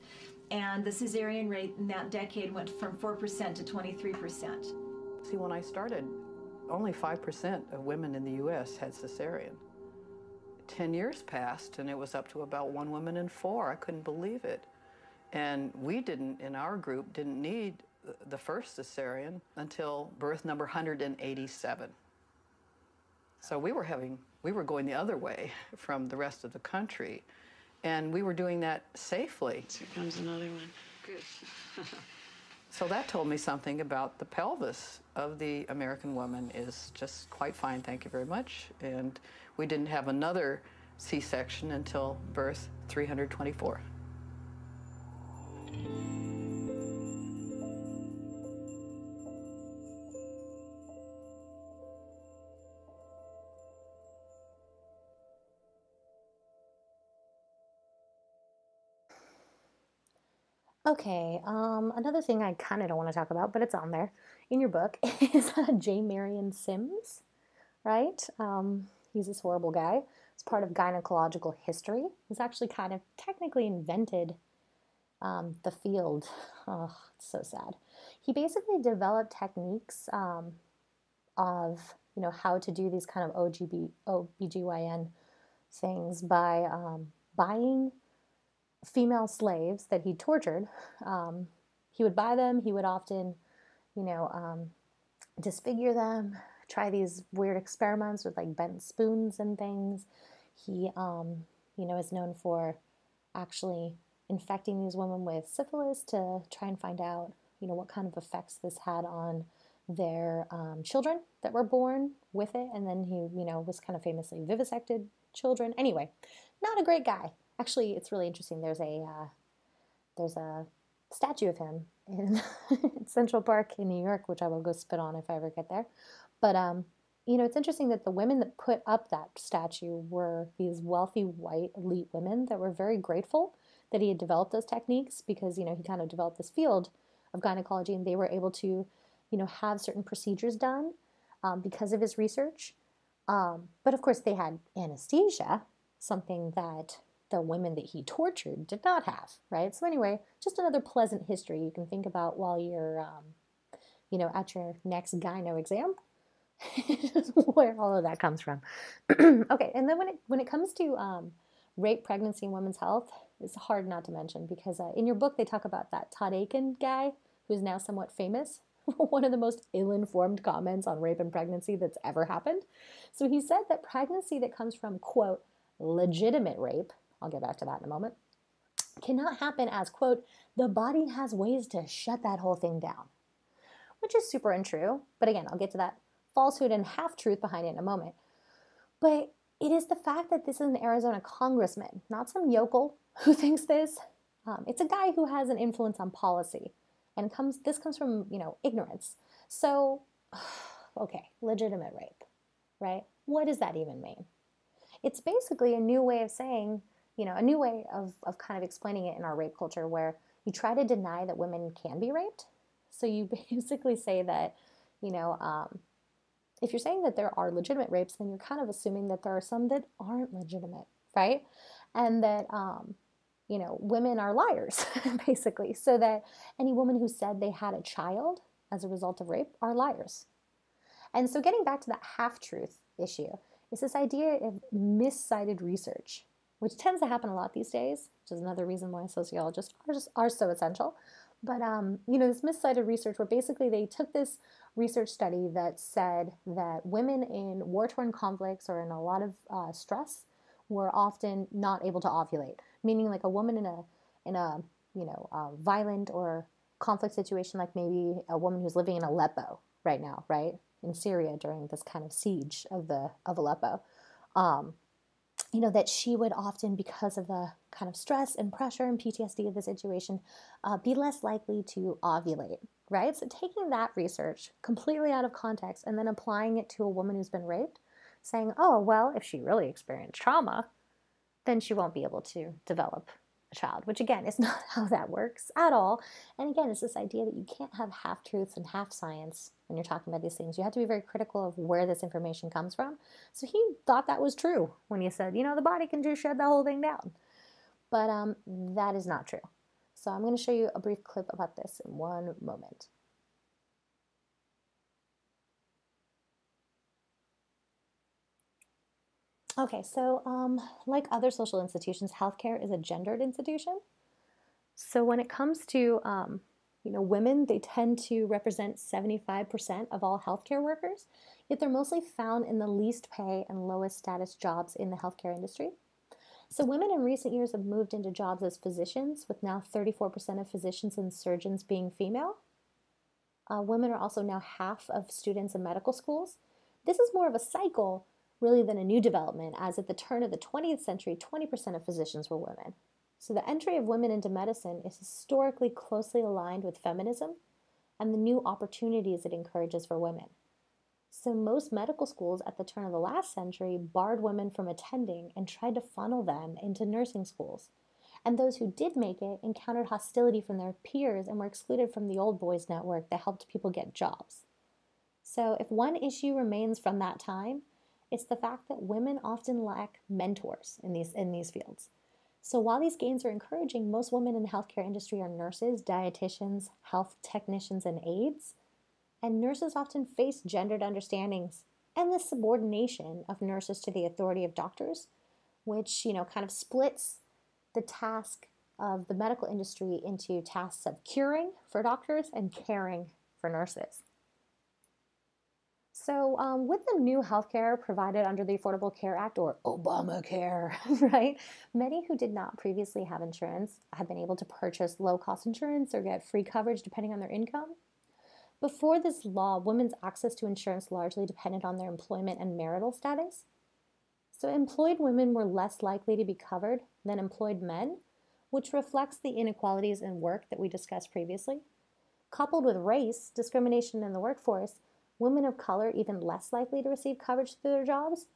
and the cesarean rate in that decade went from 4% to 23%. See, when I started, only 5% of women in the U.S. had cesarean. 10 years passed, and it was up to about 1 woman in 4. I couldn't believe it. And we didn't, in our group, didn't need the first cesarean until birth number 187. So we were going the other way from the rest of the country, and we were doing that safely. Here comes another one. Good. So that told me something about the pelvis of the American woman is just quite fine, thank you very much. And we didn't have another C-section until birth 324. Okay, another thing I kind of don't want to talk about, but it's on there in your book, is J. Marion Sims, right? He's this horrible guy. It's part of gynecological history. He's actually kind of technically invented the field. Oh, it's so sad. He basically developed techniques of, how to do these kind of OBGYN things by buying female slaves that he tortured. He would buy them. He would often, disfigure them, try these weird experiments with like bent spoons and things. He, is known for actually infecting these women with syphilis to try and find out, what kind of effects this had on their children that were born with it. And then he, was kind of famously vivisected children. Anyway, not a great guy. Actually, it's really interesting. There's a statue of him in Central Park in New York, which I will go spit on if I ever get there. But it's interesting that the women that put up that statue were these wealthy white elite women that were very grateful that he had developed those techniques because he kind of developed this field of gynecology, and they were able to have certain procedures done because of his research. But of course, they had anesthesia, something that the women that he tortured did not have, right? So anyway, just another pleasant history you can think about while you're, at your next gyno exam, where all of that comes from. Okay, and then when it comes to rape, pregnancy, and women's health, it's hard not to mention because in your book they talk about that Todd Aiken guy who is now somewhat famous. One of the most ill-informed comments on rape and pregnancy that's ever happened. So he said that pregnancy that comes from, quote, legitimate rape, I'll get back to that in a moment, cannot happen as, quote, the body has ways to shut that whole thing down, which is super untrue. But again, I'll get to that falsehood and half-truth behind it in a moment. But it is the fact that this is an Arizona congressman, not some yokel who thinks this. It's a guy who has an influence on policy. And this comes from, ignorance. So, okay, legitimate rape, right? What does that even mean? It's basically a new way of saying, a new way of kind of explaining it in our rape culture where you try to deny that women can be raped. So you basically say that, if you're saying that there are legitimate rapes, then you're kind of assuming that there are some that aren't legitimate, right? And that, women are liars, basically. So that any woman who said they had a child as a result of rape are liars. And so getting back to that half-truth issue is this idea of miscited research, which tends to happen a lot these days, which is another reason why sociologists are so essential. But, this miscited research where basically they took this research study that said that women in war-torn conflicts or in a lot of stress were often not able to ovulate, meaning like a woman in a violent or conflict situation, like maybe a woman who's living in Aleppo right now, right, in Syria during this kind of siege of Aleppo, that she would often, because of the kind of stress and pressure and PTSD of the situation, be less likely to ovulate, right? So taking that research completely out of context and then applying it to a woman who's been raped, saying, oh, well, if she really experienced trauma, then she won't be able to develop a child, which again is not how that works at all. And again, it's this idea that you can't have half-truths and half-science when you're talking about these things. You have to be very critical of where this information comes from. So he thought that was true when he said, you know, the body can just shut the whole thing down. But that is not true. So I'm going to show you a brief clip about this in one moment. Okay, so like other social institutions, healthcare is a gendered institution. So when it comes to women, they tend to represent 75% of all healthcare workers, yet they're mostly found in the least pay and lowest status jobs in the healthcare industry. So women in recent years have moved into jobs as physicians, with now 34% of physicians and surgeons being female. Women are also now half of students in medical schools. This is more of a cycle really than a new development, as at the turn of the 20th century, 20% of physicians were women. So the entry of women into medicine is historically closely aligned with feminism and the new opportunities it encourages for women. So most medical schools at the turn of the last century barred women from attending and tried to funnel them into nursing schools. And those who did make it encountered hostility from their peers and were excluded from the old boys network that helped people get jobs. So if one issue remains from that time, it's the fact that women often lack mentors in these fields. So while these gains are encouraging, most women in the healthcare industry are nurses, dietitians, health technicians, and aides. And nurses often face gendered understandings and the subordination of nurses to the authority of doctors, which, kind of splits the task of the medical industry into tasks of curing for doctors and caring for nurses. So with the new healthcare provided under the Affordable Care Act, or Obamacare, right, many who did not previously have insurance have been able to purchase low-cost insurance or get free coverage depending on their income. Before this law, women's access to insurance largely depended on their employment and marital status. So employed women were less likely to be covered than employed men, which reflects the inequalities in work that we discussed previously. Coupled with race, discrimination in the workforce, women of color even less likely to receive coverage through their jobs.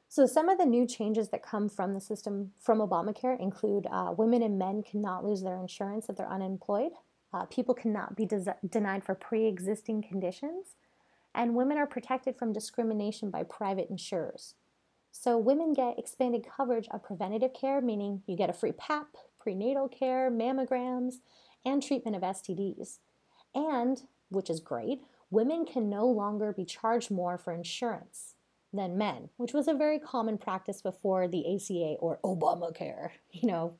So some of the new changes that come from the system from Obamacare include women and men cannot lose their insurance if they're unemployed. People cannot be denied for pre-existing conditions. And women are protected from discrimination by private insurers. So women get expanded coverage of preventative care, meaning you get a free PAP, prenatal care, mammograms, and treatment of STDs. And, which is great, women can no longer be charged more for insurance than men, which was a very common practice before the ACA or Obamacare,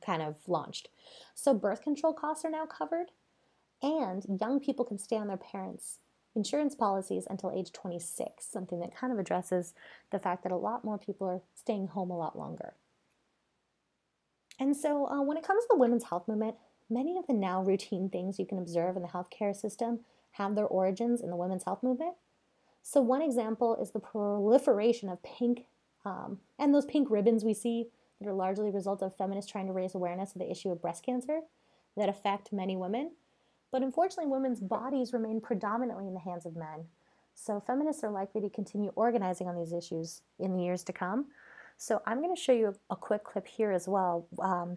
kind of launched. So birth control costs are now covered, and young people can stay on their parents' insurance policies until age 26, something that kind of addresses the fact that a lot more people are staying home a lot longer. And so when it comes to the women's health movement, many of the now routine things you can observe in the healthcare system have their origins in the women's health movement. So one example is the proliferation of pink, and those pink ribbons we see that are largely a result of feminists trying to raise awareness of the issue of breast cancer that affect many women. But unfortunately, women's bodies remain predominantly in the hands of men. So feminists are likely to continue organizing on these issues in the years to come. So I'm going to show you a quick clip here as well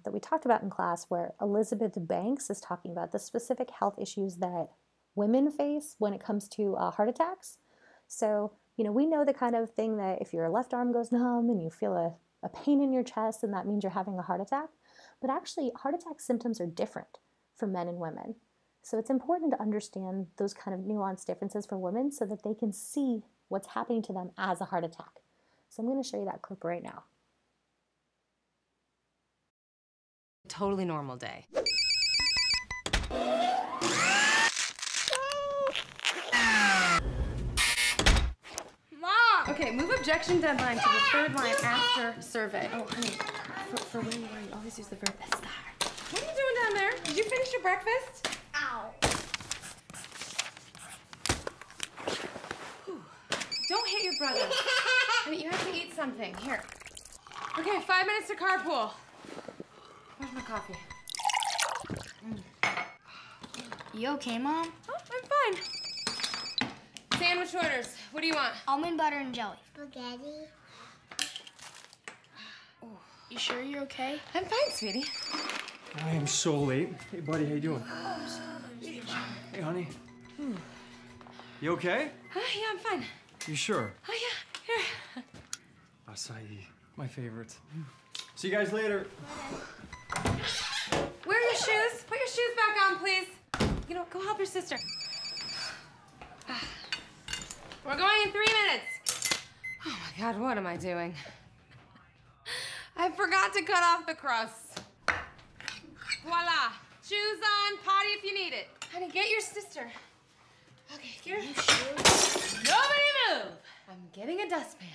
that we talked about in class, where Elizabeth Banks is talking about the specific health issues that women face when it comes to heart attacks. So, we know the kind of thing that if your left arm goes numb and you feel a pain in your chest, and that means you're having a heart attack. But actually, heart attack symptoms are different for men and women. So it's important to understand those kind of nuanced differences for women so that they can see what's happening to them as a heart attack. So I'm going to show you that clip right now. Totally normal day. Mom! Okay, move objection deadline to the third line after survey. Oh, honey, for when you always use the verb estar. What are you doing down there? Did you finish your breakfast? Ow. Don't hit your brother. I mean, you have to eat something. Here. Okay, 5 minutes to carpool. Where's my coffee? You okay, Mom? Oh, I'm fine. Sandwich orders. What do you want? Almond butter and jelly. Spaghetti. You sure you're okay? I'm fine, sweetie. I am so late. Hey, buddy, how you doing? Hey, honey. You okay? Yeah, I'm fine. You sure? Oh, yeah. Here. Acai, my favorite. See you guys later. Wear your shoes. Put your shoes back on, please. You know, go help your sister. We're going in 3 minutes. Oh my God, what am I doing? I forgot to cut off the crust. Voila. Shoes on, potty if you need it. Honey, get your sister. Okay, here. Nobody move. I'm getting a dustpan.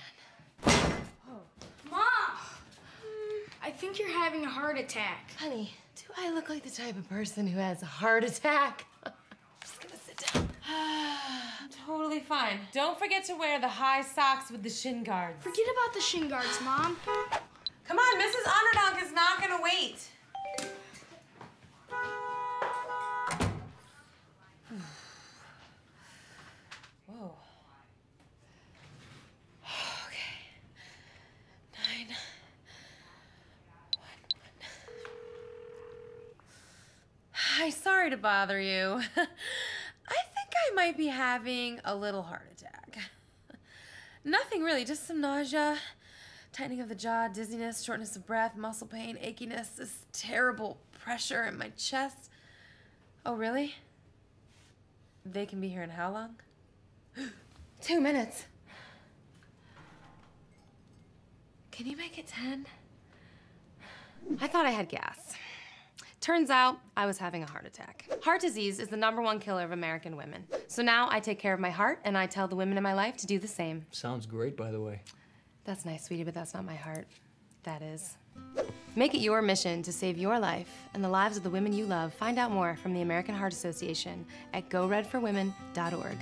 Oh. Mom! I think you're having a heart attack. Honey, do I look like the type of person who has a heart attack? I'm just gonna sit down. I'm totally fine. Don't forget to wear the high socks with the shin guards. Forget about the shin guards, Mom. Come on, Mrs. Underdog is not gonna wait. Whoa. Okay. 9, 1, 1. Hi, sorry to bother you. I think I might be having a little heart attack. Nothing really, just some nausea, tightening of the jaw, dizziness, shortness of breath, muscle pain, achiness, this terrible pressure in my chest. Oh, really? They can be here in how long? 2 minutes. Can you make it 10? I thought I had gas. Turns out I was having a heart attack. Heart disease is the #1 killer of American women. So now I take care of my heart and I tell the women in my life to do the same. Sounds great, by the way. That's nice, sweetie, but that's not my heart. That is. Make it your mission to save your life and the lives of the women you love. Find out more from the American Heart Association at goredforwomen.org.